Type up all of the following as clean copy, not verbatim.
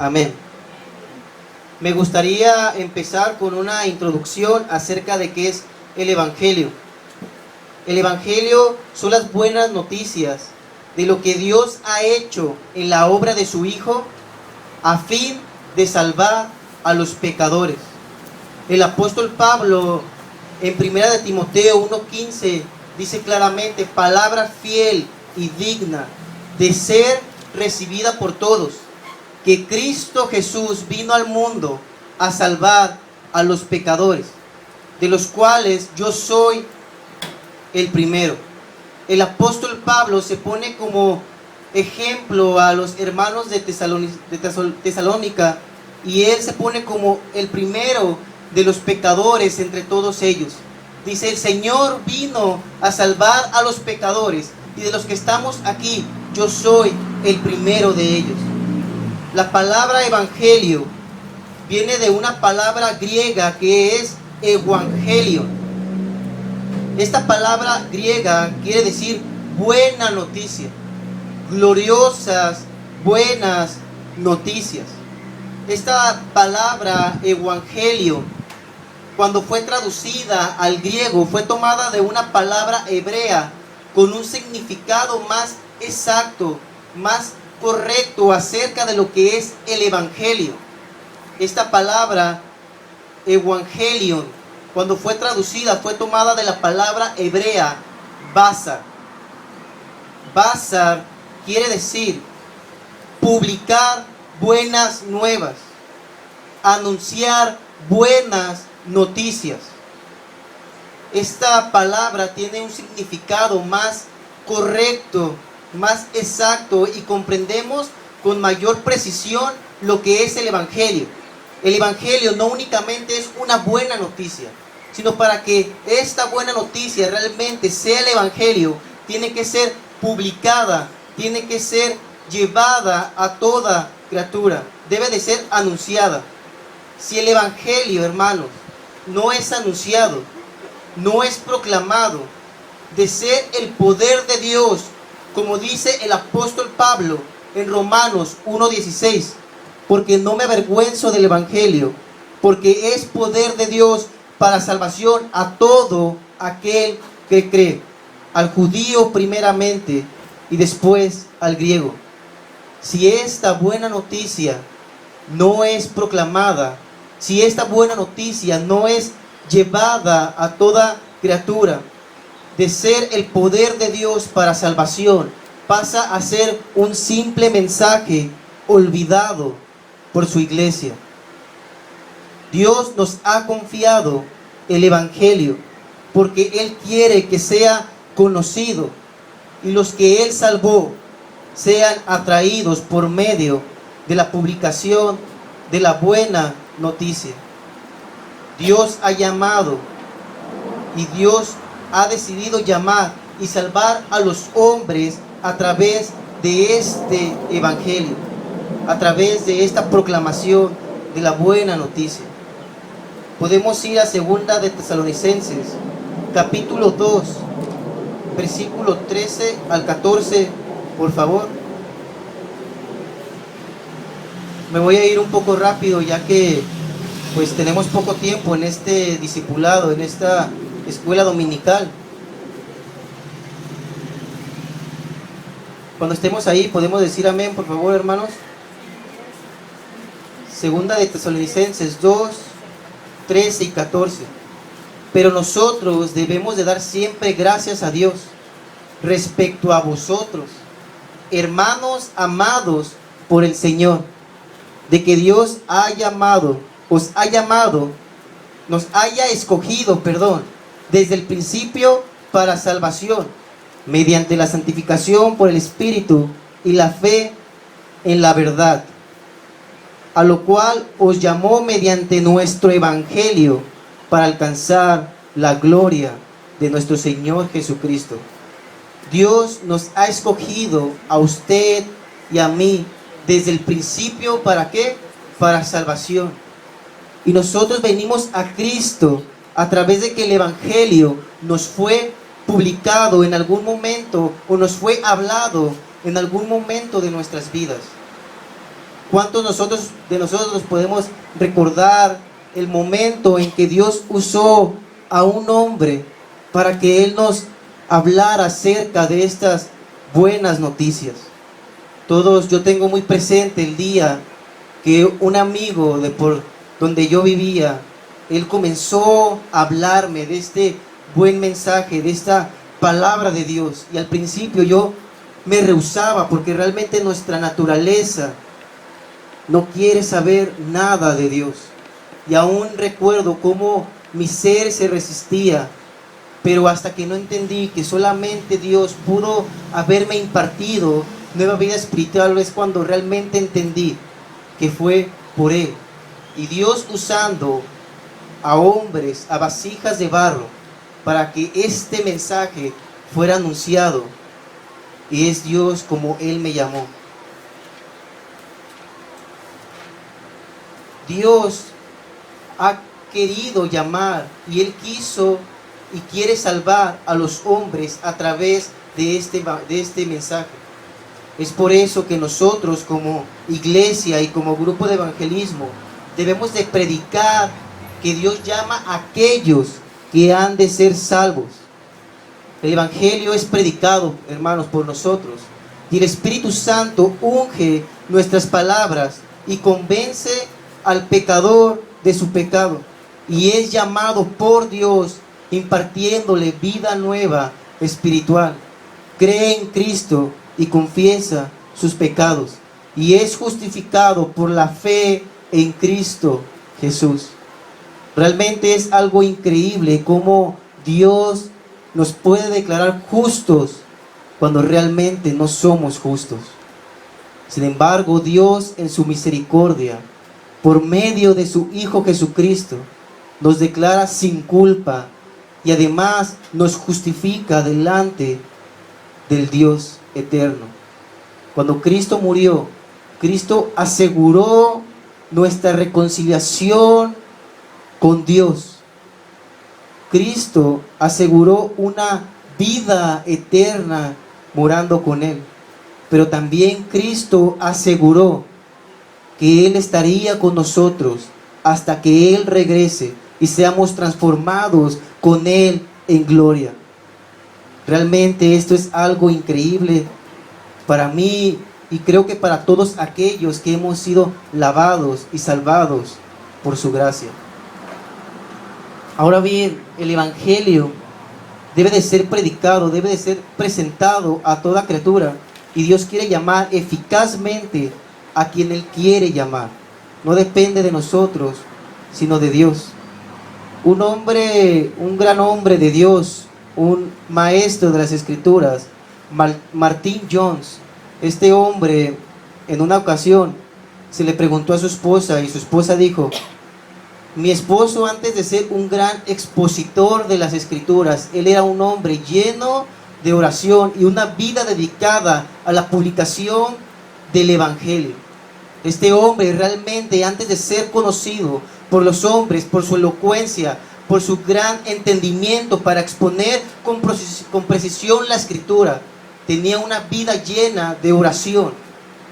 Amén. Me gustaría empezar con una introducción acerca de qué es el Evangelio. El Evangelio son las buenas noticias de lo que Dios ha hecho en la obra de su Hijo a fin de salvar a los pecadores. El apóstol Pablo en 1 de Timoteo 1:15 dice claramente: palabra fiel y digna de ser recibida por todos, que Cristo Jesús vino al mundo a salvar a los pecadores, de los cuales yo soy el primero. El apóstol Pablo se pone como ejemplo a los hermanos de Tesalónica, y él se pone como el primero de los pecadores entre todos ellos. Dice: el Señor vino a salvar a los pecadores, y de los que estamos aquí, yo soy el primero de ellos. La palabra evangelio viene de una palabra griega que es evangelion. Esta palabra griega quiere decir buena noticia, gloriosas, buenas noticias. Esta palabra evangelio, cuando fue traducida al griego, fue tomada de una palabra hebrea con un significado más exacto, más correcto acerca de lo que es el evangelio. Esta palabra evangelion, cuando fue traducida, fue tomada de la palabra hebrea basar. Basar quiere decir publicar buenas nuevas, anunciar buenas noticias. Esta palabra tiene un significado más correcto, más exacto, y comprendemos con mayor precisión lo que es el evangelio. El evangelio no únicamente es una buena noticia, sino para que esta buena noticia realmente sea el evangelio, tiene que ser publicada, tiene que ser llevada a toda criatura, debe de ser anunciada. Si el evangelio, hermanos, no es anunciado, no es proclamado, de ser el poder de Dios, como dice el apóstol Pablo en Romanos 1:16, porque no me avergüenzo del evangelio, porque es poder de Dios para salvación a todo aquel que cree, al judío primeramente y después al griego. Si esta buena noticia no es proclamada, si esta buena noticia no es llevada a toda criatura, de ser el poder de Dios para salvación, pasa a ser un simple mensaje olvidado por su iglesia. Dios nos ha confiado el evangelio porque Él quiere que sea conocido y los que Él salvó sean atraídos por medio de la publicación de la buena noticia. Dios ha llamado y Dios ha decidido llamar y salvar a los hombres a través de este evangelio, a través de esta proclamación de la buena noticia. Podemos ir a 2 de Tesalonicenses, capítulo 2, versículo 13 al 14, por favor. Me voy a ir un poco rápido, ya que pues tenemos poco tiempo en este discipulado, en esta escuela dominical. Cuando estemos ahí, podemos decir amén, por favor, hermanos. 2 de Tesalonicenses 2, 13 y 14. Pero nosotros debemos de dar siempre gracias a Dios respecto a vosotros, hermanos amados por el Señor, de que Dios nos haya escogido, desde el principio para salvación, mediante la santificación por el Espíritu y la fe en la verdad, a lo cual os llamó mediante nuestro evangelio para alcanzar la gloria de nuestro Señor Jesucristo. Dios nos ha escogido a usted y a mí desde el principio, ¿para qué? Para salvación. Y nosotros venimos a Cristo a través de que el evangelio nos fue publicado en algún momento o nos fue hablado en algún momento de nuestras vidas. ¿Cuántos de nosotros podemos recordar el momento en que Dios usó a un hombre para que Él nos hablara acerca de estas buenas noticias? Todos, yo tengo muy presente el día que un amigo de por donde yo vivía, él comenzó a hablarme de este buen mensaje, de esta palabra de Dios. Y al principio yo me rehusaba porque realmente nuestra naturaleza no quiere saber nada de Dios. Y aún recuerdo cómo mi ser se resistía, pero hasta que no entendí que solamente Dios pudo haberme impartido nueva vida espiritual, es cuando realmente entendí que fue por Él. Y Dios usando a hombres, a vasijas de barro, para que este mensaje fuera anunciado. Y es Dios como Él me llamó. Dios ha querido llamar y Él quiso y quiere salvar a los hombres a través de este mensaje. Es por eso que nosotros como iglesia y como grupo de evangelismo debemos de predicar que Dios llama a aquellos que han de ser salvos. El evangelio es predicado, hermanos, por nosotros, y el Espíritu Santo unge nuestras palabras y convence al pecador de su pecado, y es llamado por Dios impartiéndole vida nueva espiritual. Cree en Cristo y confiesa sus pecados, y es justificado por la fe en Cristo Jesús. Realmente es algo increíble cómo Dios nos puede declarar justos cuando realmente no somos justos. Sin embargo, Dios en su misericordia, por medio de su Hijo Jesucristo, nos declara sin culpa y además nos justifica delante del Dios eterno. Cuando Cristo murió, Cristo aseguró nuestra reconciliación con Dios. Cristo aseguró una vida eterna morando con Él. Pero también Cristo aseguró que Él estaría con nosotros hasta que Él regrese y seamos transformados con Él en gloria. Realmente esto es algo increíble para mí y creo que para todos aquellos que hemos sido lavados y salvados por su gracia. Ahora bien, el evangelio debe de ser predicado, debe de ser presentado a toda criatura, y Dios quiere llamar eficazmente a quien Él quiere llamar. No depende de nosotros, sino de Dios. Un gran hombre de Dios, un maestro de las Escrituras, Martin Jones, este hombre en una ocasión se le preguntó a su esposa y su esposa dijo: mi esposo, antes de ser un gran expositor de las Escrituras, él era un hombre lleno de oración y una vida dedicada a la publicación del Evangelio. Este hombre realmente, antes de ser conocido por los hombres, por su elocuencia, por su gran entendimiento para exponer con precisión la Escritura, tenía una vida llena de oración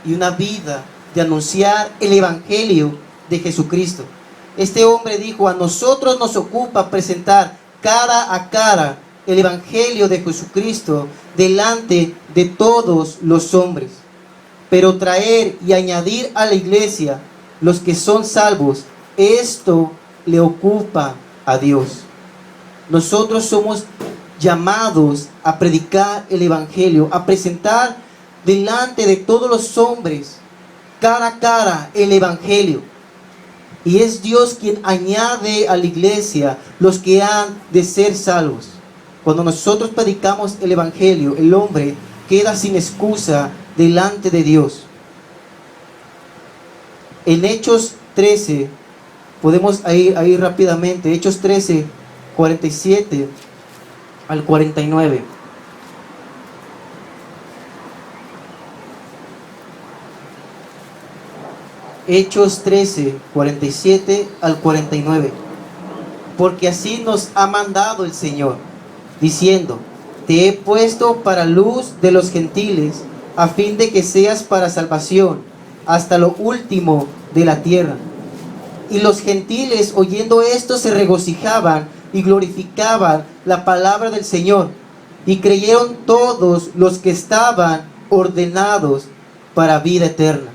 y una vida de anunciar el Evangelio de Jesucristo. Este hombre dijo: a nosotros nos ocupa presentar cara a cara el Evangelio de Jesucristo delante de todos los hombres, pero traer y añadir a la iglesia los que son salvos, esto le ocupa a Dios. Nosotros somos llamados a predicar el Evangelio, a presentar delante de todos los hombres cara a cara el Evangelio. Y es Dios quien añade a la iglesia los que han de ser salvos. Cuando nosotros predicamos el Evangelio, el hombre queda sin excusa delante de Dios. En Hechos 13, podemos ir rápidamente, Hechos 13, 47 al 49. Hechos 13, 47 al 49. Porque así nos ha mandado el Señor, diciendo: te he puesto para luz de los gentiles, a fin de que seas para salvación hasta lo último de la tierra. Y los gentiles, oyendo esto, se regocijaban y glorificaban la palabra del Señor. Y creyeron todos los que estaban ordenados para vida eterna.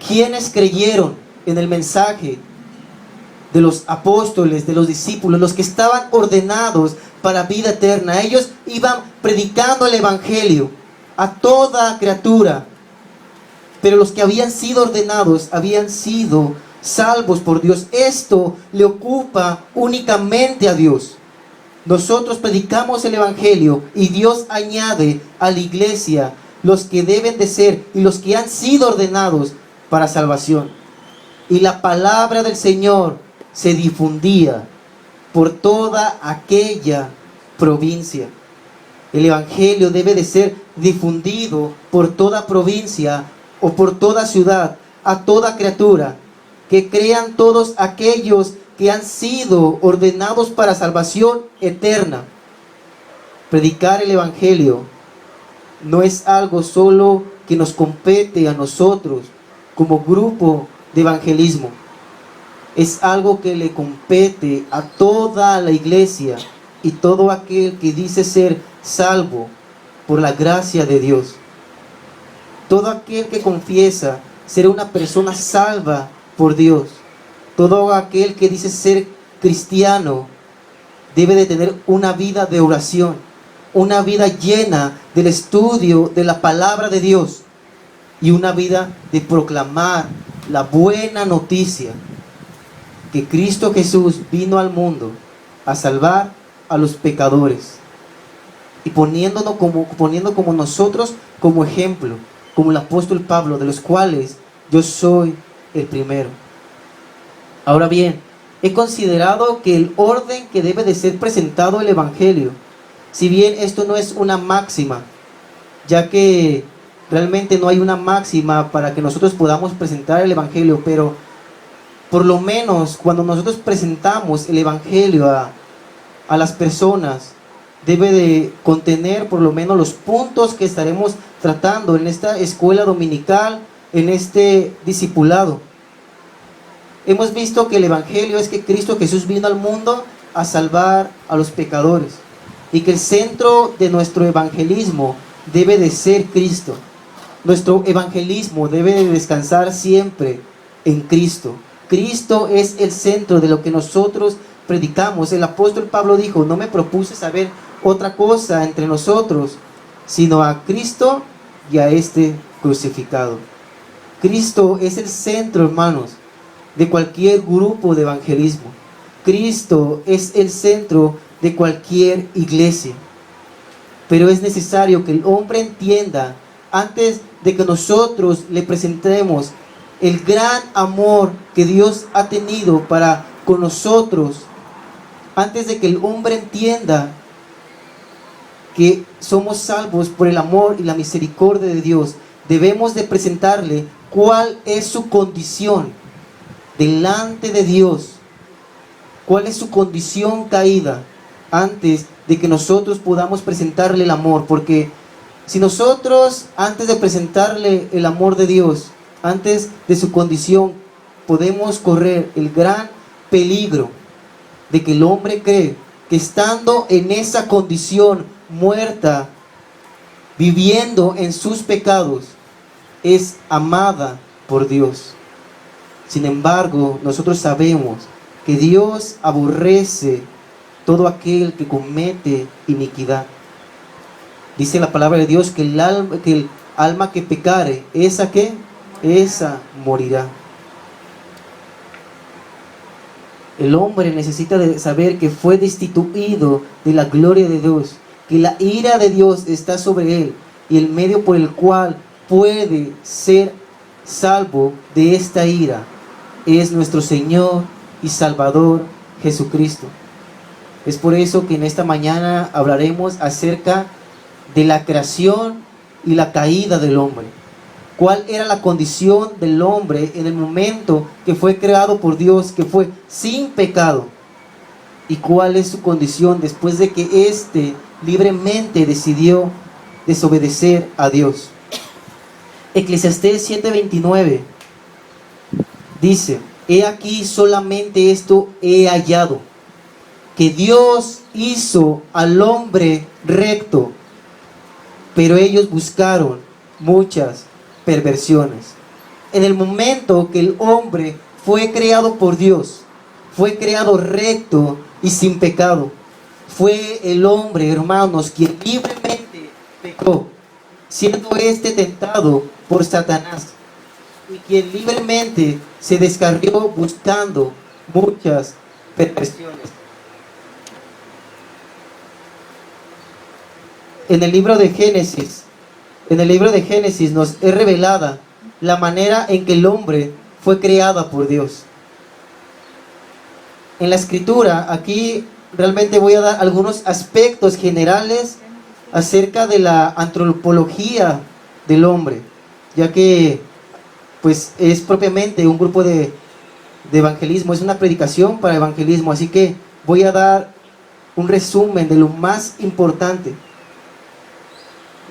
¿Quiénes creyeron en el mensaje de los apóstoles, de los discípulos, los que estaban ordenados para vida eterna? Ellos iban predicando el evangelio a toda criatura, pero los que habían sido ordenados habían sido salvos por Dios. Esto le ocupa únicamente a Dios. Nosotros predicamos el evangelio y Dios añade a la iglesia los que deben de ser y los que han sido ordenados para salvación. Y la palabra del Señor se difundía por toda aquella provincia. El evangelio debe de ser difundido por toda provincia o por toda ciudad, a toda criatura, que crean todos aquellos que han sido ordenados para salvación eterna. Predicar el evangelio no es algo solo que nos compete a nosotros como grupo de evangelismo. Es algo que le compete a toda la iglesia y todo aquel que dice ser salvo por la gracia de Dios. Todo aquel que confiesa ser una persona salva por Dios. Todo aquel que dice ser cristiano debe de tener una vida de oración, una vida llena del estudio de la palabra de Dios y una vida de proclamar la buena noticia que Cristo Jesús vino al mundo a salvar a los pecadores y poniendo como nosotros como ejemplo, como el apóstol Pablo, de los cuales yo soy el primero. Ahora bien, he considerado que el orden que debe de ser presentado el evangelio, si bien esto no es una máxima, ya que realmente no hay una máxima para que nosotros podamos presentar el evangelio, pero por lo menos cuando nosotros presentamos el evangelio a las personas, debe de contener por lo menos los puntos que estaremos tratando en esta escuela dominical, en este discipulado. Hemos visto que el evangelio es que Cristo Jesús vino al mundo a salvar a los pecadores y que el centro de nuestro evangelismo debe de ser Cristo. Nuestro evangelismo debe de descansar siempre en Cristo. Cristo es el centro de lo que nosotros predicamos. El apóstol Pablo dijo: no me propuse saber otra cosa entre nosotros, sino a Cristo y a este crucificado. Cristo es el centro, hermanos, de cualquier grupo de evangelismo. Cristo es el centro de cualquier iglesia. Pero es necesario que el hombre entienda, antes de que nosotros le presentemos el gran amor que Dios ha tenido para con nosotros, antes de que el hombre entienda que somos salvos por el amor y la misericordia de Dios, debemos de presentarle cuál es su condición delante de Dios, cuál es su condición caída, antes de que nosotros podamos presentarle el amor. Porque si nosotros, antes de presentarle el amor de Dios, antes de su condición, podemos correr el gran peligro de que el hombre cree que estando en esa condición muerta, viviendo en sus pecados, es amada por Dios. Sin embargo, nosotros sabemos que Dios aborrece todo aquel que comete iniquidad. Dice la palabra de Dios que el alma que pecare, ¿esa qué? Esa morirá. El hombre necesita de saber que fue destituido de la gloria de Dios, que la ira de Dios está sobre él, y el medio por el cual puede ser salvo de esta ira es nuestro Señor y Salvador Jesucristo. Es por eso que en esta mañana hablaremos acerca de la creación y la caída del hombre. ¿Cuál era la condición del hombre en el momento que fue creado por Dios, que fue sin pecado? ¿Y cuál es su condición después de que éste libremente decidió desobedecer a Dios? Eclesiastés 7:29 dice: he aquí solamente esto he hallado, que Dios hizo al hombre recto, pero ellos buscaron muchas perversiones. En el momento que el hombre fue creado por Dios, fue creado recto y sin pecado, fue el hombre, hermanos, quien libremente pecó, siendo este tentado por Satanás, y quien libremente se descarrió buscando muchas perversiones. En el libro de Génesis nos es revelada la manera en que el hombre fue creado por Dios. En la escritura, aquí realmente voy a dar algunos aspectos generales acerca de la antropología del hombre, ya que pues es propiamente un grupo de evangelismo, es una predicación para evangelismo, así que voy a dar un resumen de lo más importante.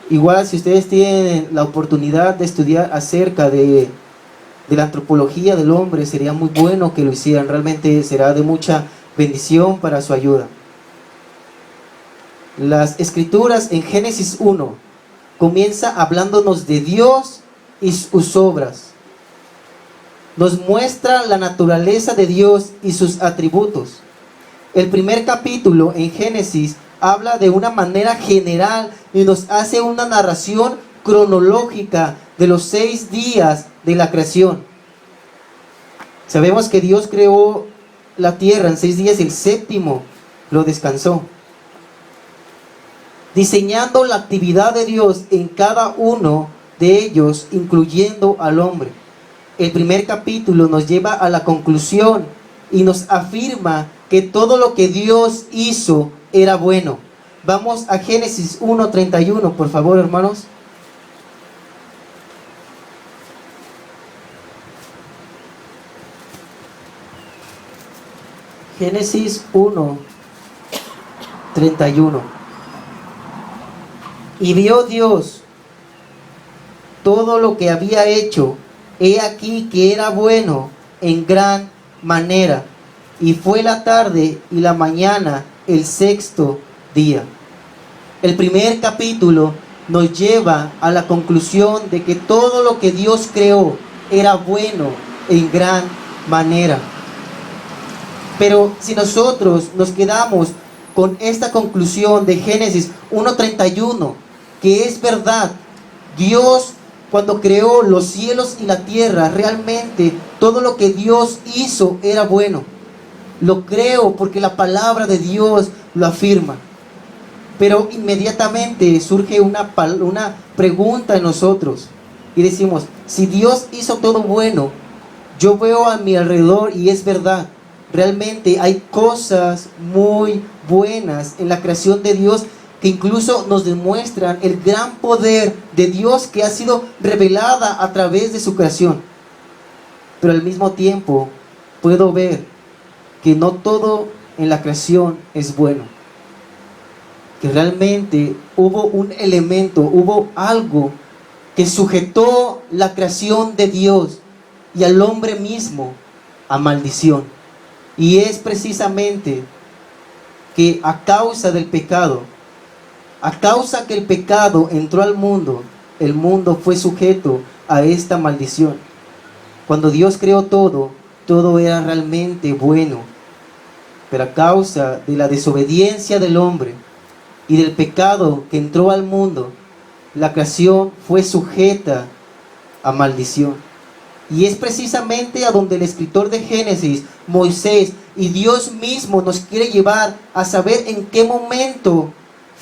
Igual, si ustedes tienen la oportunidad de estudiar acerca de la antropología del hombre, sería muy bueno que lo hicieran. Realmente será de mucha bendición para su ayuda. Las escrituras en Génesis 1 comienza hablándonos de Dios y sus obras. Nos muestra la naturaleza de Dios y sus atributos. El primer capítulo en Génesis habla de una manera general y nos hace una narración cronológica de los 6 días de la creación. Sabemos que Dios creó la tierra en 6 días, el séptimo lo descansó, diseñando la actividad de Dios en cada uno de ellos, incluyendo al hombre. El primer capítulo nos lleva a la conclusión y nos afirma que todo lo que Dios hizo era bueno. Vamos a Génesis 1:31, por favor, hermanos. Génesis 1:31. Y vio Dios todo lo que había hecho, he aquí que era bueno en gran manera. Y fue la tarde y la mañana el 6º día. El primer capítulo nos lleva a la conclusión de que todo lo que Dios creó era bueno en gran manera. Pero si nosotros nos quedamos con esta conclusión de Génesis 1:31, que es verdad, Dios cuando creó los cielos y la tierra, realmente todo lo que Dios hizo era bueno. Lo creo porque la palabra de Dios lo afirma. Pero inmediatamente surge una pregunta en nosotros y decimos: si Dios hizo todo bueno, yo veo a mi alrededor y es verdad, realmente hay cosas muy buenas en la creación de Dios que incluso nos demuestran el gran poder de Dios que ha sido revelada a través de su creación. Pero al mismo tiempo puedo ver que no todo en la creación es bueno, que realmente hubo un elemento, hubo algo que sujetó la creación de Dios y al hombre mismo a maldición. Y es precisamente que a causa del pecado, a causa que el pecado entró al mundo, el mundo fue sujeto a esta maldición. Cuando Dios creó todo, todo era realmente bueno. Pero a causa de la desobediencia del hombre y del pecado que entró al mundo, la creación fue sujeta a maldición. Y es precisamente a donde el escritor de Génesis, Moisés y Dios mismo nos quiere llevar a saber en qué momento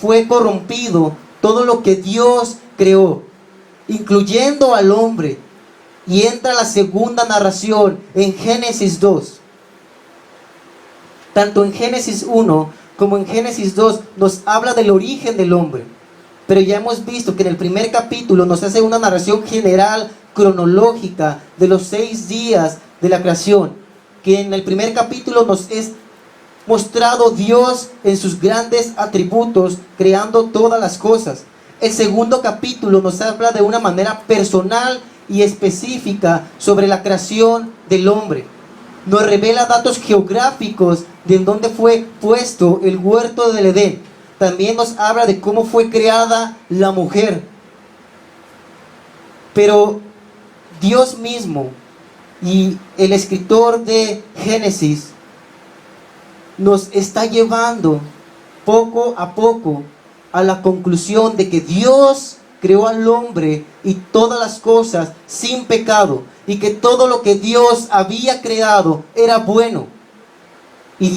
fue corrompido todo lo que Dios creó, incluyendo al hombre. Y entra la segunda narración en Génesis 2. Tanto en Génesis 1 como en Génesis 2 nos habla del origen del hombre. Pero ya hemos visto que en el primer capítulo nos hace una narración general, cronológica, de los 6 días de la creación. Que en el primer capítulo nos es mostrado Dios en sus grandes atributos, creando todas las cosas. el segundo capítulo nos habla de una manera personal y específica sobre la creación del hombre. Nos revela datos geográficos de en dónde fue puesto el huerto del Edén. También nos habla de cómo fue creada la mujer. Pero Dios mismo y el escritor de Génesis nos está llevando poco a poco a la conclusión de que Dios creó al hombre y todas las cosas sin pecado, y que todo lo que Dios había creado era bueno. Y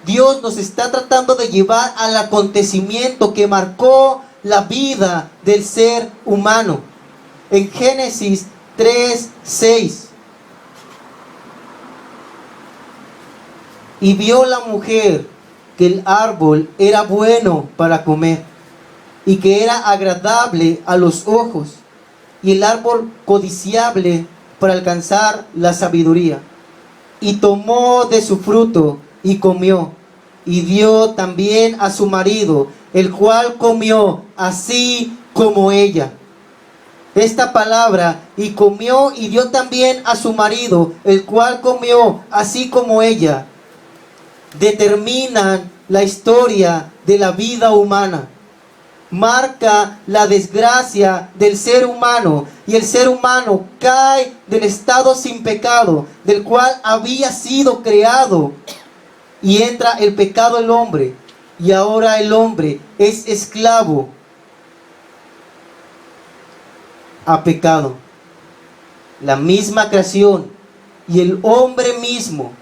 Dios nos está tratando de llevar al acontecimiento que marcó la vida del ser humano. En Génesis 3:6. Y vio la mujer que el árbol era bueno para comer, y que era agradable a los ojos, y el árbol codiciable para alcanzar la sabiduría. Y tomó de su fruto y comió, y dio también a su marido, el cual comió así como ella. Esta palabra, y comió y dio también a su marido, el cual comió así como ella, determinan la historia de la vida humana. Marca la desgracia del ser humano, y el ser humano cae del estado sin pecado del cual había sido creado, y entra el pecado al hombre, y ahora el hombre es esclavo a pecado. La misma creación y el hombre mismo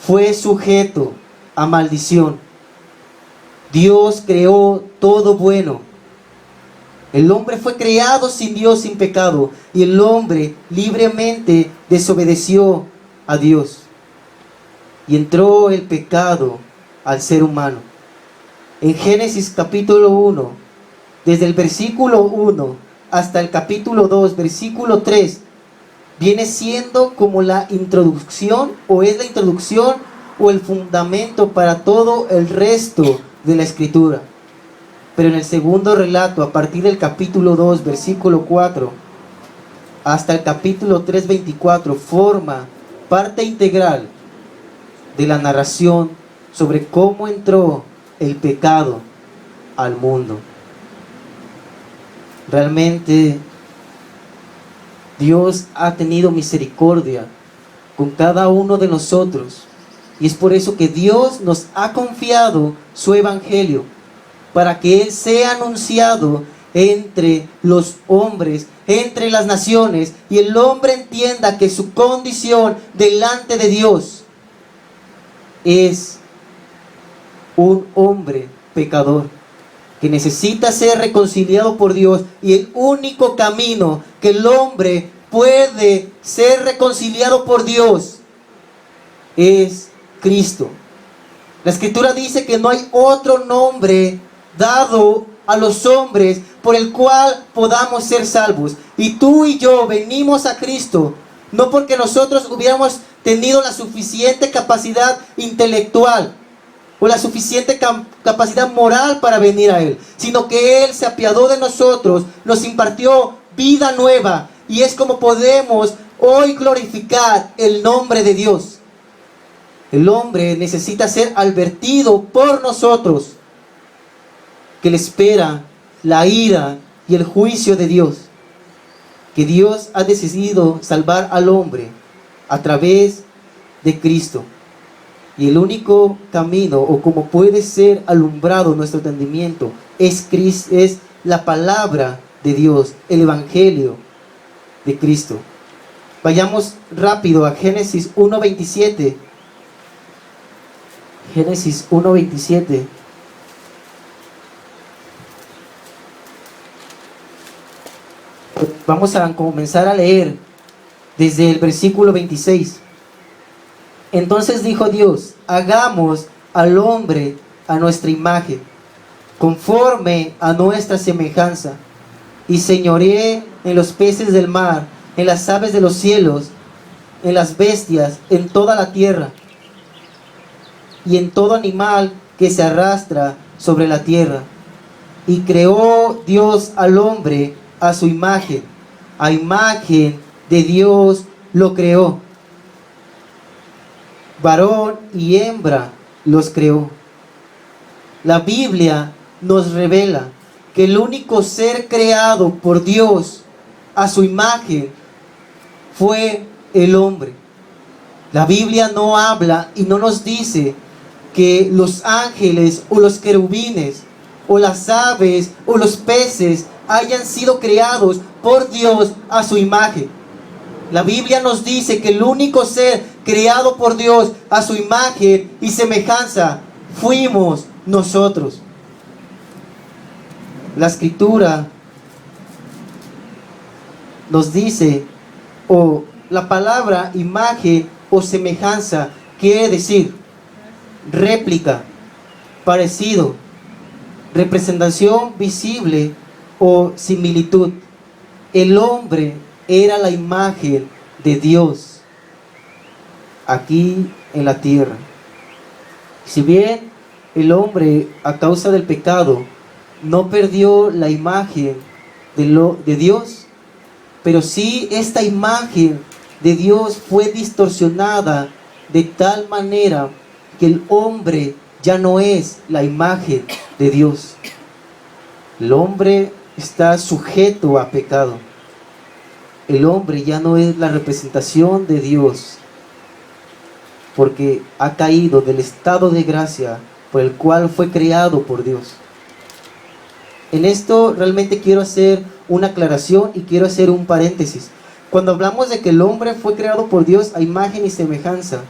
fue sujeto a maldición. Dios creó todo bueno. El hombre fue creado sin Dios, sin pecado, y el hombre libremente desobedeció a Dios. Y entró el pecado al ser humano. En Génesis capítulo 1, desde el versículo 1 hasta el capítulo 2, versículo 3, viene siendo como la introducción, o es la introducción o el fundamento para todo el resto de la escritura. Pero en el segundo relato, a partir del capítulo 2, versículo 4, hasta el capítulo 3, 24, forma parte integral de la narración sobre cómo entró el pecado al mundo. Realmente Dios ha tenido misericordia con cada uno de nosotros, y es por eso que Dios nos ha confiado su evangelio, para que Él sea anunciado entre los hombres, entre las naciones, y el hombre entienda que su condición delante de Dios es un hombre pecador, que necesita ser reconciliado por Dios, y el único camino que el hombre puede ser reconciliado por Dios es Cristo. La Escritura dice que no hay otro nombre dado a los hombres por el cual podamos ser salvos. Y tú y yo venimos a Cristo no porque nosotros hubiéramos tenido la suficiente capacidad intelectual o la suficiente capacidad moral para venir a Él, sino que Él se apiadó de nosotros, nos impartió vida nueva, y es como podemos hoy glorificar el nombre de Dios. El hombre necesita ser advertido por nosotros que le espera la ira y el juicio de Dios, que Dios ha decidido salvar al hombre a través de Cristo. Y el único camino, o como puede ser alumbrado nuestro entendimiento, es la palabra de Dios, el evangelio de Cristo. Vayamos rápido a Génesis 1:27. Génesis 1:27. Vamos a comenzar a leer desde el versículo 26. Entonces dijo Dios: hagamos al hombre a nuestra imagen, conforme a nuestra semejanza, y señoree en los peces del mar, en las aves de los cielos, en las bestias, en toda la tierra, y en todo animal que se arrastra sobre la tierra. Y creó Dios al hombre a su imagen. A imagen de Dios lo creó. Varón y hembra los creó. La Biblia nos revela que el único ser creado por Dios a su imagen fue el hombre. La Biblia no habla y no nos dice que los ángeles o los querubines o las aves o los peces hayan sido creados por Dios a su imagen. La Biblia nos dice que el único ser creado por Dios a su imagen y semejanza fuimos nosotros. La Escritura nos dice, o la palabra imagen o semejanza quiere decir réplica, parecido, representación visible o similitud. El hombre era la imagen de Dios aquí en la tierra. Si bien el hombre, a causa del pecado, no perdió la imagen de Dios, pero sí esta imagen de Dios fue distorsionada de tal manera que el hombre ya no es la imagen de Dios. El hombre está sujeto a pecado. El hombre ya no es la representación de Dios, porque ha caído del estado de gracia por el cual fue creado por Dios. En esto realmente quiero hacer una aclaración y quiero hacer un paréntesis. Cuando hablamos de que el hombre fue creado por Dios a imagen y semejanza,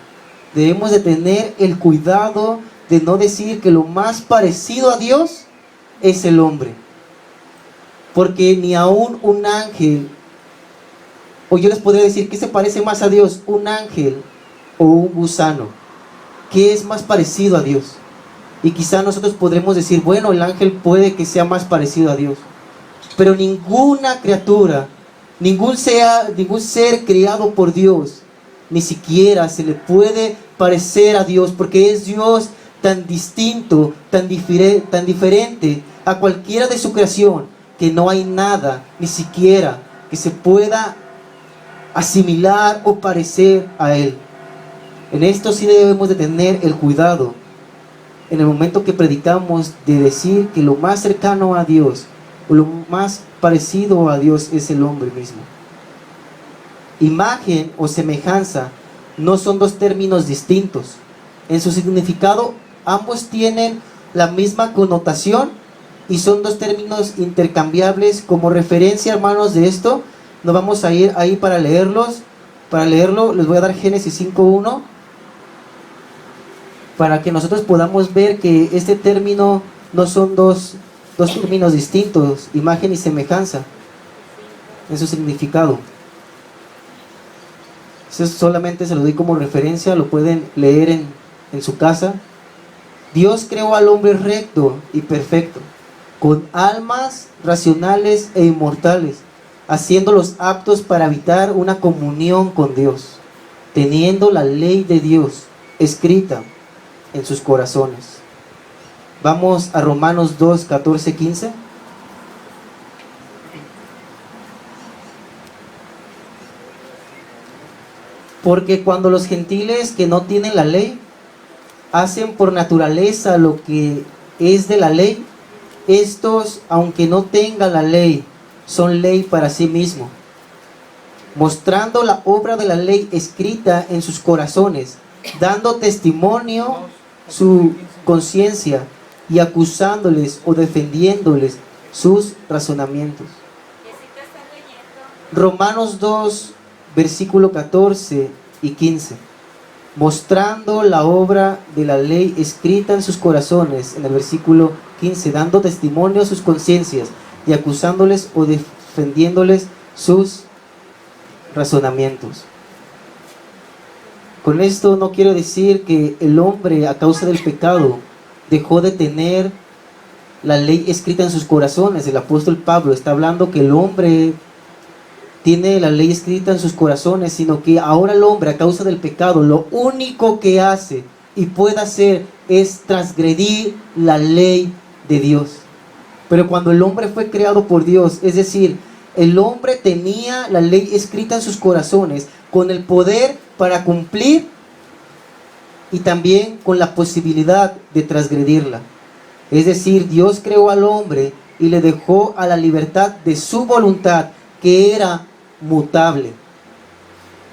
debemos de tener el cuidado de no decir que lo más parecido a Dios es el hombre. Porque ni aún un ángel, o yo les podría decir, ¿qué se parece más a Dios? ¿Un ángel o un gusano? ¿Qué es más parecido a Dios? Y quizá nosotros podremos decir, bueno, el ángel puede que sea más parecido a Dios. Pero ninguna criatura, ningún ser creado por Dios, ni siquiera se le puede parecer a Dios, porque es Dios tan distinto, tan diferente a cualquiera de su creación, que no hay nada, ni siquiera, que se pueda asimilar o parecer a Él. En esto sí debemos de tener el cuidado, en el momento que predicamos, de decir que lo más cercano a Dios, o lo más parecido a Dios, es el hombre mismo. Imagen o semejanza no son dos términos distintos. En su significado, ambos tienen la misma connotación y son dos términos intercambiables. Como referencia, hermanos, de esto, nos vamos a ir ahí para leerlos. Para leerlo, les voy a dar Génesis 5:1, para que nosotros podamos ver que este término no son dos términos distintos, imagen y semejanza, en su significado. Eso solamente se lo doy como referencia, lo pueden leer en su casa. Dios creó al hombre recto y perfecto, con almas racionales e inmortales, haciéndolos aptos para habitar una comunión con Dios, teniendo la ley de Dios escrita en sus corazones. Vamos a Romanos 2, 14, 15. Porque cuando los gentiles que no tienen la ley hacen por naturaleza lo que es de la ley, estos, aunque no tengan la ley, son ley para sí mismos, mostrando la obra de la ley escrita en sus corazones, dando testimonio su conciencia y acusándoles o defendiéndoles sus razonamientos. Romanos 2, versículo 14 y 15. Mostrando la obra de la ley escrita en sus corazones, en el versículo 15, dando testimonio a sus conciencias y acusándoles o defendiéndoles sus razonamientos. Con esto no quiero decir que el hombre, a causa del pecado, dejó de tener la ley escrita en sus corazones. El apóstol Pablo está hablando que el hombre tiene la ley escrita en sus corazones, sino que ahora el hombre, a causa del pecado, lo único que hace y puede hacer es transgredir la ley de Dios. Pero cuando el hombre fue creado por Dios, es decir, el hombre tenía la ley escrita en sus corazones, con el poder para cumplir y también con la posibilidad de transgredirla. Es decir, Dios creó al hombre y le dejó a la libertad de su voluntad, que era mutable.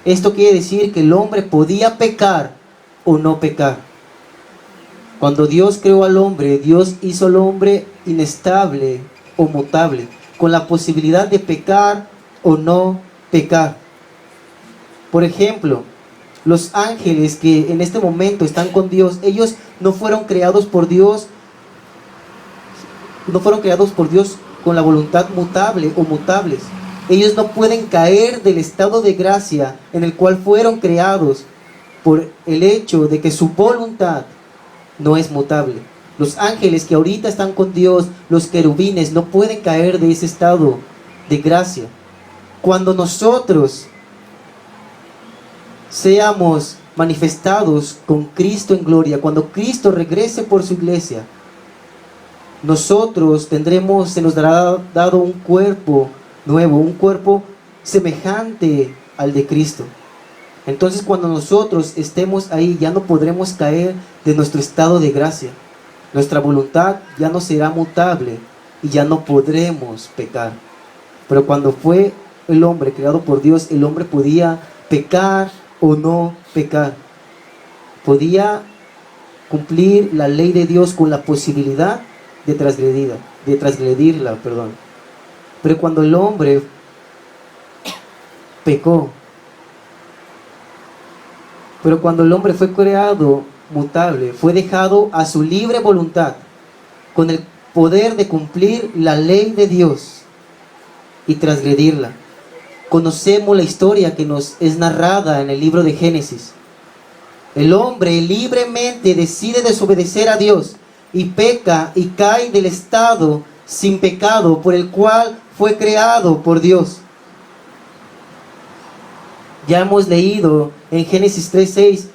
Esto quiere decir que el hombre podía pecar o no pecar. Cuando Dios creó al hombre, Dios hizo al hombre inestable o mutable, con la posibilidad de pecar o no pecar. Por ejemplo, los ángeles que en este momento están con Dios, ellos no fueron creados por Dios, con la voluntad mutable o mutables. Ellos no pueden caer del estado de gracia en el cual fueron creados por el hecho de que su voluntad no es mutable. Los ángeles que ahorita están con Dios, los querubines, no pueden caer de ese estado de gracia. Cuando nosotros seamos manifestados con Cristo en gloria, cuando Cristo regrese por su iglesia, nosotros se nos dará dado un cuerpo nuevo, un cuerpo semejante al de Cristo. Entonces, cuando nosotros estemos ahí, ya no podremos caer de nuestro estado de gracia. Nuestra voluntad ya no será mutable y ya no podremos pecar. Pero cuando fue el hombre creado por Dios, el hombre podía pecar o no pecar. Podía cumplir la ley de Dios con la posibilidad de transgredirla. Pero cuando el hombre pecó, pero cuando el hombre fue creado mutable, fue dejado a su libre voluntad, con el poder de cumplir la ley de Dios y transgredirla. Conocemos la historia que nos es narrada en el libro de Génesis. El hombre libremente decide desobedecer a Dios y peca y cae del estado sin pecado por el cual fue creado por Dios. Ya hemos leído en Génesis 3:6,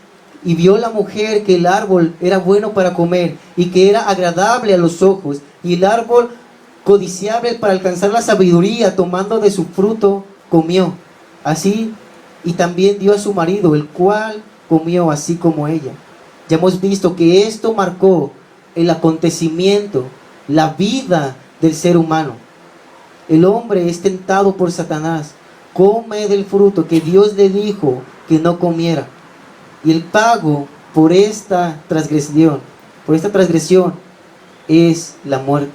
y vio la mujer que el árbol era bueno para comer y que era agradable a los ojos, y el árbol codiciable para alcanzar la sabiduría, tomando de su fruto comió. Así, y también dio a su marido, el cual comió así como ella. Ya hemos visto que esto marcó el acontecimiento, la vida del ser humano. El hombre es tentado por Satanás, come del fruto que Dios le dijo que no comiera. Y el pago por esta transgresión es la muerte.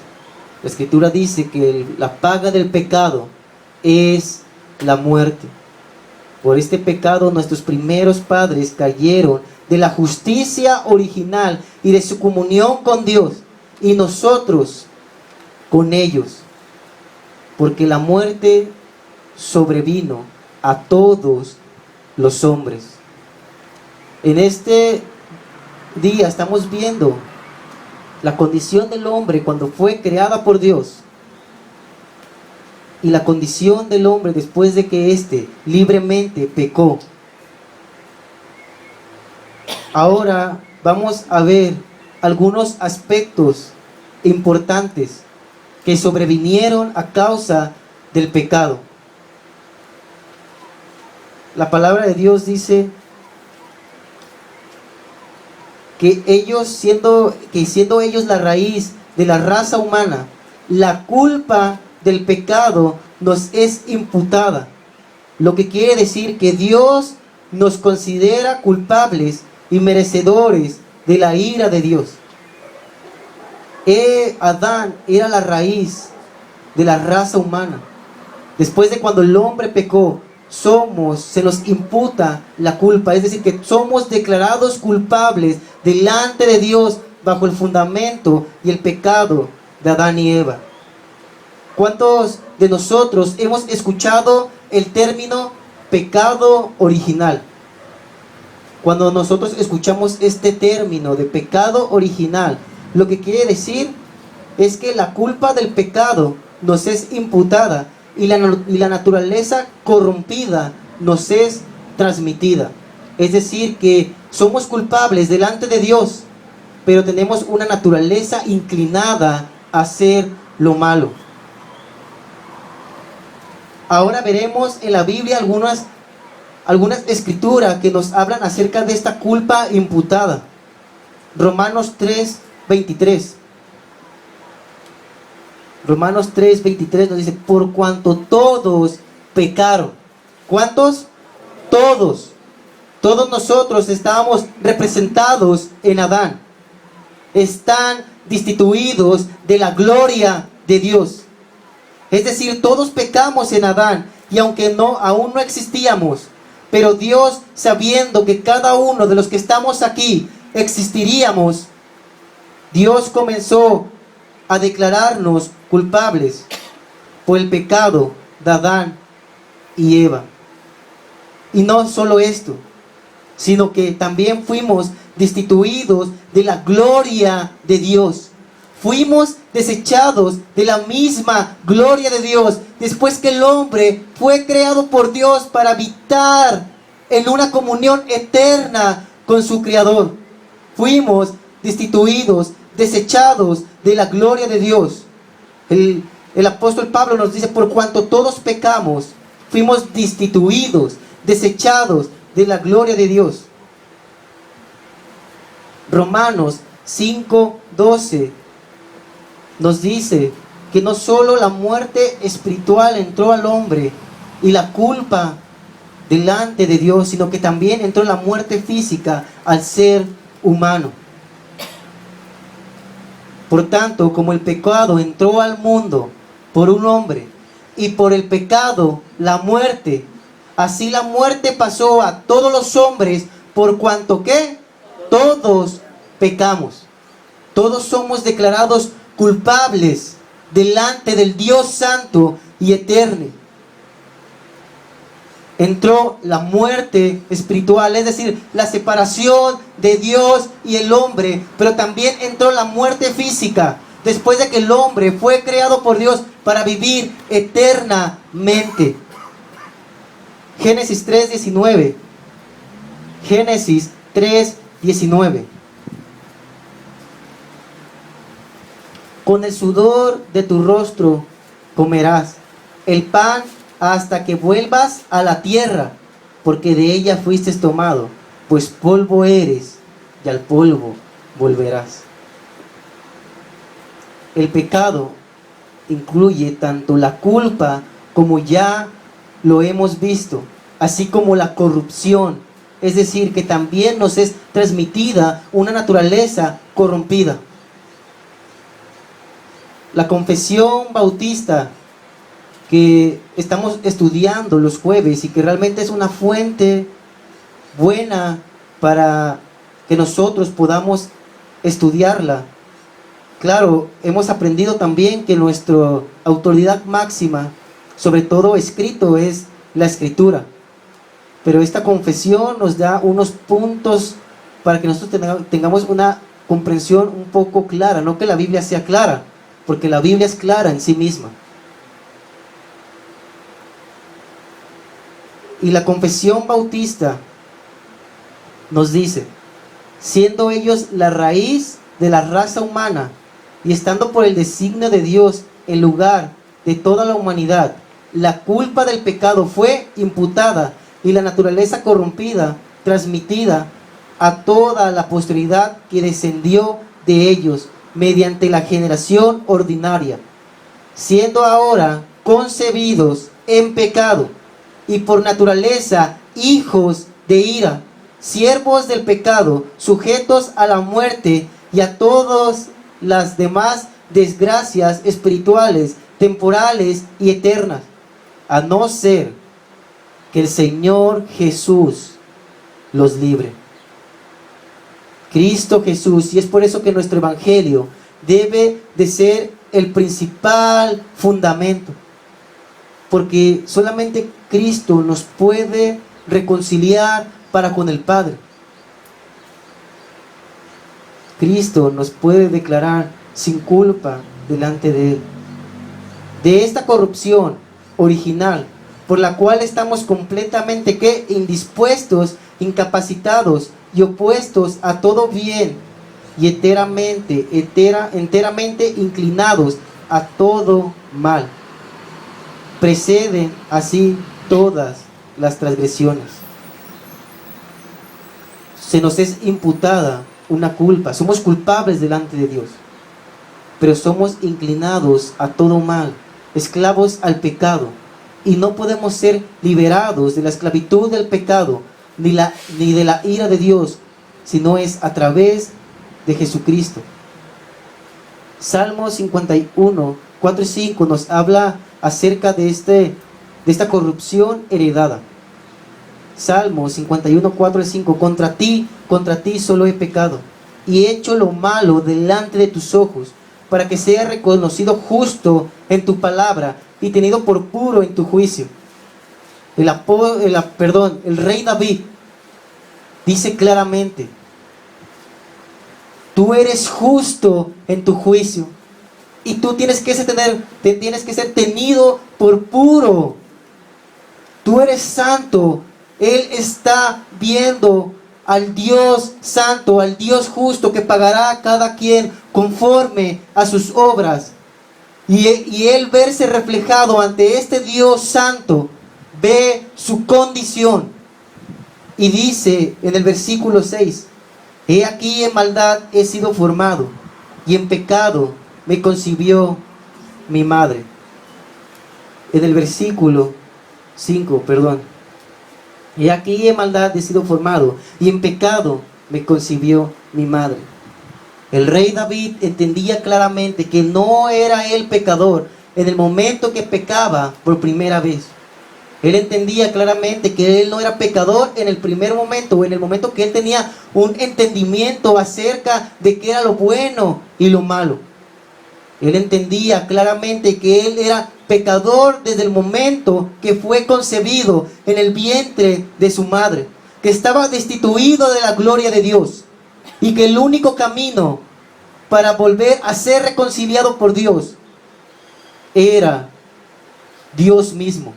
La Escritura dice que la paga del pecado es la muerte. Por este pecado nuestros primeros padres cayeron de la justicia original y de su comunión con Dios, y nosotros con ellos, porque la muerte sobrevino a todos los hombres. En este día estamos viendo la condición del hombre cuando fue creada por Dios y la condición del hombre después de que éste libremente pecó. Ahora vamos a ver algunos aspectos importantes que sobrevinieron a causa del pecado. La palabra de Dios dice que siendo ellos la raíz de la raza humana, la culpa del pecado nos es imputada. Lo que quiere decir que Dios nos considera culpables y merecedores de la ira de Dios. Adán era la raíz de la raza humana. Después de cuando el hombre pecó, se nos imputa la culpa, es decir, que somos declarados culpables delante de Dios bajo el fundamento y el pecado de Adán y Eva. ¿Cuántos de nosotros hemos escuchado el término pecado original? Cuando nosotros escuchamos este término de pecado original, lo que quiere decir es que la culpa del pecado nos es imputada y la naturaleza corrompida nos es transmitida. Es decir, que somos culpables delante de Dios, pero tenemos una naturaleza inclinada a ser lo malo. Ahora veremos en la Biblia algunas escrituras que nos hablan acerca de esta culpa imputada. Romanos 3:23. Romanos 3:23 nos dice: por cuanto todos pecaron. ¿Cuántos? Todos. Todos nosotros estábamos representados en Adán. Están destituidos de la gloria de Dios. Es decir, todos pecamos en Adán, y aunque aún no existíamos, pero Dios, sabiendo que cada uno de los que estamos aquí existiríamos, Dios comenzó a declararnos culpables por el pecado de Adán y Eva. Y no solo esto, sino que también fuimos destituidos de la gloria de Dios. Fuimos desechados de la misma gloria de Dios después que el hombre fue creado por Dios para habitar en una comunión eterna con su Creador. Fuimos destituidos, desechados de la gloria de Dios. El apóstol Pablo nos dice: por cuanto todos pecamos, fuimos destituidos, desechados de la gloria de Dios. Romanos 5:12 nos dice que no solo la muerte espiritual entró al hombre y la culpa delante de Dios, sino que también entró la muerte física al ser humano. Por tanto, como el pecado entró al mundo por un hombre, y por el pecado la muerte, así la muerte pasó a todos los hombres, por cuanto que todos pecamos. Todos somos declarados culpables delante del Dios santo y eterno. Entró la muerte espiritual, es decir, la separación de Dios y el hombre, pero también entró la muerte física, después de que el hombre fue creado por Dios para vivir eternamente. Génesis 3:19. Génesis 3:19. Con el sudor de tu rostro comerás el pan hasta que vuelvas a la tierra, porque de ella fuiste tomado, pues polvo eres y al polvo volverás. El pecado incluye tanto la culpa, como ya lo hemos visto, así como la corrupción, es decir, que también nos es transmitida una naturaleza corrompida. La confesión bautista que estamos estudiando los jueves y que realmente es una fuente buena para que nosotros podamos estudiarla. Claro, hemos aprendido también que nuestra autoridad máxima, sobre todo escrito, es la Escritura. Pero esta confesión nos da unos puntos para que nosotros tengamos una comprensión un poco clara, no que la Biblia sea clara, porque la Biblia es clara en sí misma. Y la confesión bautista nos dice: siendo ellos la raíz de la raza humana y estando por el designio de Dios en lugar de toda la humanidad, la culpa del pecado fue imputada y la naturaleza corrompida transmitida a toda la posteridad que descendió de ellos mediante la generación ordinaria, siendo ahora concebidos en pecado y por naturaleza hijos de ira, siervos del pecado, sujetos a la muerte y a todas las demás desgracias espirituales, temporales y eternas, a no ser que el Señor Jesús los libre. Cristo Jesús, y es por eso que nuestro evangelio debe de ser el principal fundamento, porque solamente Cristo nos puede reconciliar para con el Padre. Cristo nos puede declarar sin culpa delante de Él. De esta corrupción original, por la cual estamos completamente indispuestos, incapacitados y opuestos a todo bien, y enteramente inclinados a todo mal. Preceden así todas las transgresiones. Se nos es imputada una culpa, somos culpables delante de Dios, pero somos inclinados a todo mal, esclavos al pecado, y no podemos ser liberados de la esclavitud del pecado, ni de la ira de Dios, sino es a través de Jesucristo. Salmo 51, 4 y 5 nos habla acerca de esta corrupción heredada. Salmo 51, 4 y 5. Contra ti solo he pecado, y he hecho lo malo delante de tus ojos, para que sea reconocido justo en tu palabra, y tenido por puro en tu juicio. El rey David dice claramente: tú eres justo en tu juicio, y tú tienes que ser tenido por puro. Tú eres santo. Él está viendo al Dios santo, al Dios justo, que pagará a cada quien conforme a sus obras. Y él verse reflejado ante este Dios santo, ve su condición. Y dice en el versículo 6: he aquí en maldad he sido formado, y en pecado me concibió mi madre. En el versículo 5, he aquí en maldad he sido formado, y en pecado me concibió mi madre. El rey David entendía claramente que no era él pecador en el momento que pecaba por primera vez. Él entendía claramente que él no era pecador en el primer momento, o en el momento que él tenía un entendimiento acerca de qué era lo bueno y lo malo. Él entendía claramente que él era pecador desde el momento que fue concebido en el vientre de su madre, que estaba destituido de la gloria de Dios, y que el único camino para volver a ser reconciliado por Dios era Dios mismo,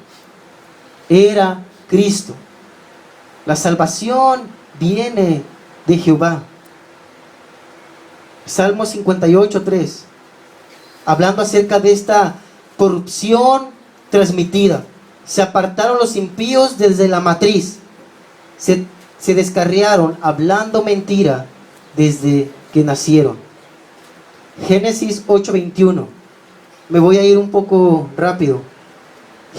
era Cristo. La salvación viene de Jehová. Salmo 58, 3, hablando acerca de esta corrupción transmitida. Se apartaron los impíos desde la matriz, se descarriaron hablando mentira desde que nacieron. Génesis 8:21. Me voy a ir un poco rápido.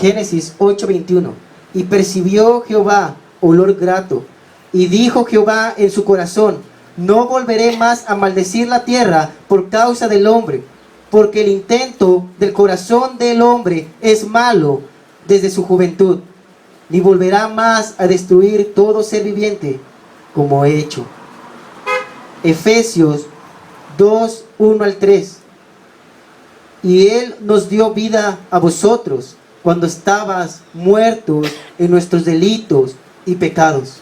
Génesis 8:21. Y percibió Jehová olor grato, y dijo Jehová en su corazón: no volveré más a maldecir la tierra por causa del hombre, porque el intento del corazón del hombre es malo desde su juventud, ni volverá más a destruir todo ser viviente como he hecho. Efesios 2, 1 al 3. Y Él nos dio vida a vosotros cuando estabas muertos en nuestros delitos y pecados.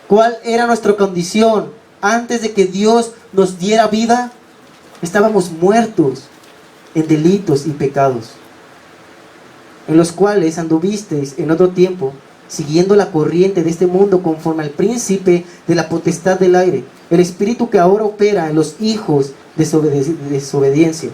¿Cuál era nuestra condición antes de que Dios nos diera vida? Estábamos muertos en delitos y pecados, en los cuales anduvisteis en otro tiempo, siguiendo la corriente de este mundo, conforme al príncipe de la potestad del aire, el espíritu que ahora opera en los hijos de desobediencia,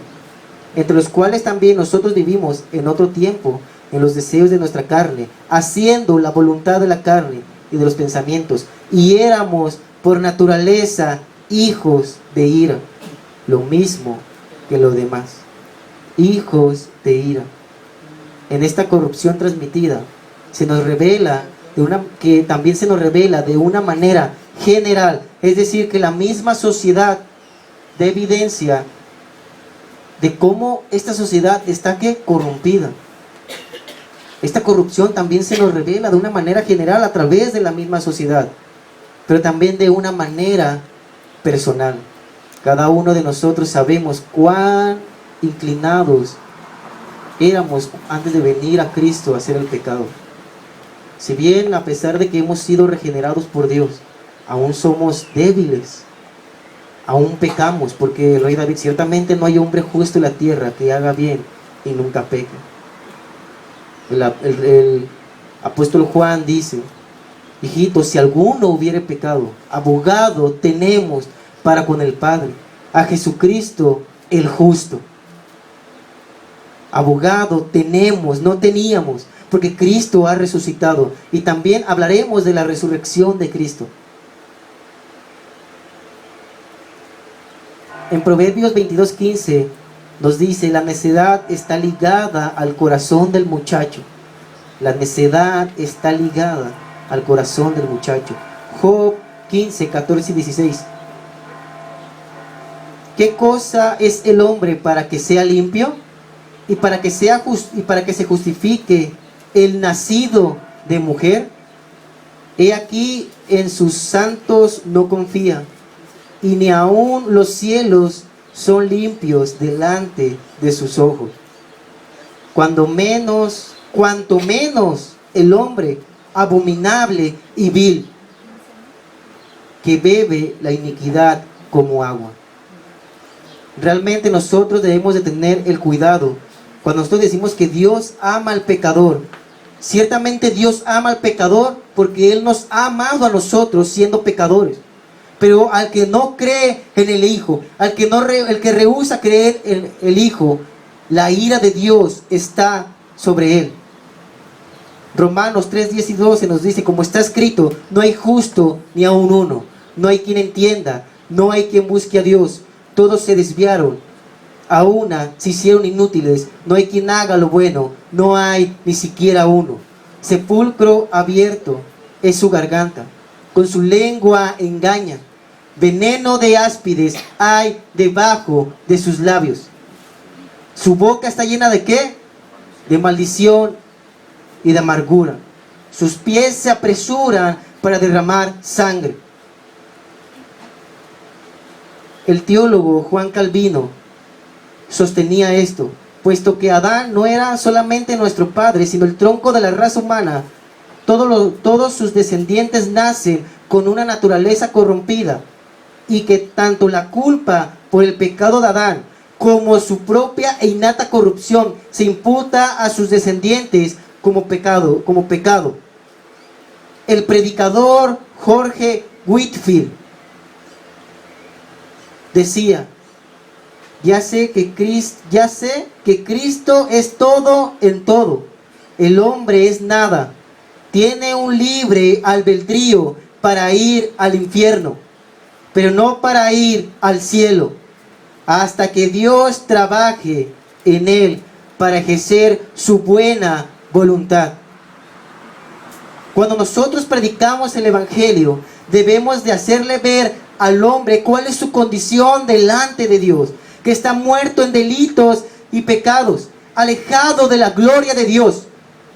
entre los cuales también nosotros vivimos en otro tiempo, en los deseos de nuestra carne, haciendo la voluntad de la carne y de los pensamientos, y éramos por naturaleza hijos de ira, lo mismo que los demás, hijos de ira. En esta corrupción transmitida se nos revela que también se nos revela de una manera general, es decir, que la misma sociedad da evidencia de cómo esta sociedad está corrompida. Esta corrupción también se nos revela de una manera general a través de la misma sociedad, pero también de una manera personal. Cada uno de nosotros sabemos cuán inclinados éramos antes de venir a Cristo a hacer el pecado. Si bien a pesar de que hemos sido regenerados por Dios, aún somos débiles, aún pecamos, porque el rey David: ciertamente no hay hombre justo en la tierra que haga bien y nunca peque. El apóstol Juan dice: hijitos, si alguno hubiere pecado, abogado tenemos para con el Padre, a Jesucristo el justo. abogado tenemos, no teníamos, porque Cristo ha resucitado. Y también hablaremos de la resurrección de Cristo. En Proverbios 22:15 nos dice: la necedad está ligada al corazón del muchacho. La necedad está ligada al corazón del muchacho. Job 15, 14 y 16. ¿Qué cosa es el hombre para que sea limpio? Y para que se justifique el nacido de mujer. He aquí, en sus santos no confía, y ni aun los cielos son limpios delante de sus ojos. Cuanto menos el hombre abominable y vil, que bebe la iniquidad como agua. Realmente nosotros debemos de tener el cuidado. Cuando nosotros decimos que Dios ama al pecador, ciertamente Dios ama al pecador porque Él nos ha amado a nosotros siendo pecadores. Pero al que no cree en el Hijo, el que rehúsa creer en el Hijo, la ira de Dios está sobre él. Romanos 3, 10 y 12 nos dice: como está escrito, no hay justo ni aun uno, no hay quien entienda, no hay quien busque a Dios. Todos se desviaron, a una se hicieron inútiles, no hay quien haga lo bueno, no hay ni siquiera uno. Sepulcro abierto es su garganta, con su lengua engaña. Veneno de áspides hay debajo de sus labios. Su boca está llena ¿de qué? De maldición y de amargura. Sus pies se apresuran para derramar sangre. El teólogo Juan Calvino sostenía esto: puesto que Adán no era solamente nuestro padre, sino el tronco de la raza humana, todos sus descendientes nacen con una naturaleza corrompida, y que tanto la culpa por el pecado de Adán como su propia e innata corrupción se imputa a sus descendientes como pecado. El predicador Jorge Whitefield decía: ya sé que Cristo es todo en todo. El hombre es nada. Tiene un libre albedrío para ir al infierno, pero no para ir al cielo, hasta que Dios trabaje en él para ejercer su buena voluntad. Cuando nosotros predicamos el Evangelio, debemos de hacerle ver al hombre cuál es su condición delante de Dios, que está muerto en delitos y pecados, alejado de la gloria de Dios.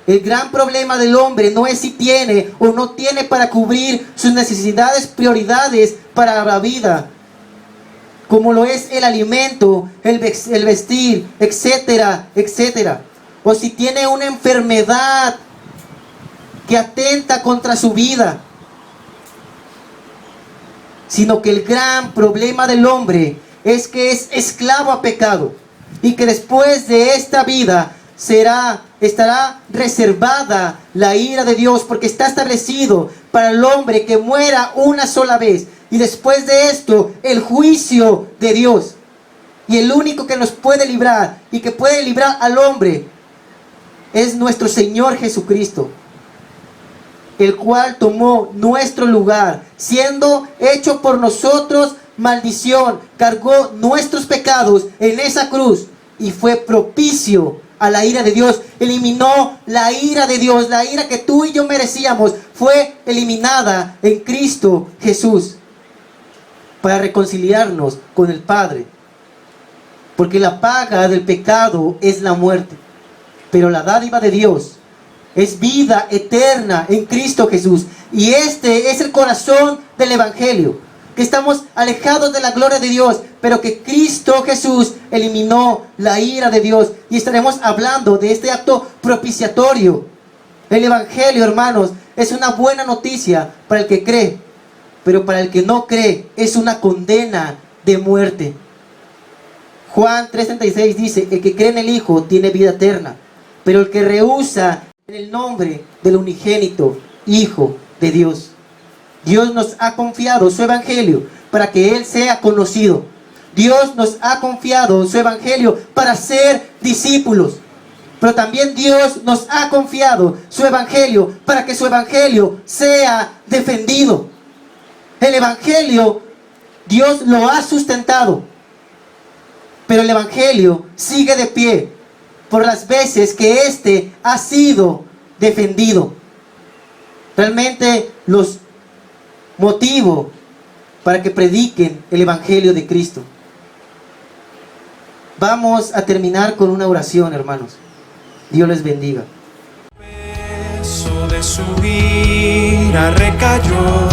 El gran problema del hombre no es si tiene o no tiene para cubrir sus necesidades, prioridades para la vida, como lo es el alimento, el vestir, etcétera, etcétera. O si tiene una enfermedad que atenta contra su vida. Sino que el gran problema del hombre es que es esclavo a pecado, y que después de esta vida estará reservada la ira de Dios, porque está establecido para el hombre que muera una sola vez, y después de esto el juicio de Dios. Y el único que nos puede librar y que puede librar al hombre es nuestro Señor Jesucristo, el cual tomó nuestro lugar, siendo hecho por nosotros maldición, cargó nuestros pecados en esa cruz y fue propicio a la ira de Dios. Eliminó la ira de Dios, la ira que tú y yo merecíamos, fue eliminada en Cristo Jesús para reconciliarnos con el Padre. Porque la paga del pecado es la muerte, pero la dádiva de Dios es vida eterna en Cristo Jesús. Y este es el corazón del Evangelio, que estamos alejados de la gloria de Dios, pero que Cristo Jesús eliminó la ira de Dios. Y estaremos hablando de este acto propiciatorio. El Evangelio, hermanos, es una buena noticia para el que cree, pero para el que no cree es una condena de muerte. Juan 3:36 dice: el que cree en el Hijo tiene vida eterna, pero el que rehúsa en el nombre del unigénito Hijo de Dios. Dios nos ha confiado su Evangelio para que Él sea conocido. Dios nos ha confiado su Evangelio para ser discípulos. Pero también Dios nos ha confiado su evangelio para que su evangelio sea defendido. El evangelio, Dios lo ha sustentado, pero el evangelio sigue de pie por las veces que éste ha sido defendido. Realmente los motivo para que prediquen el evangelio de Cristo. Vamos a terminar con una oración, hermanos. Dios les bendiga. El peso de su ira recayó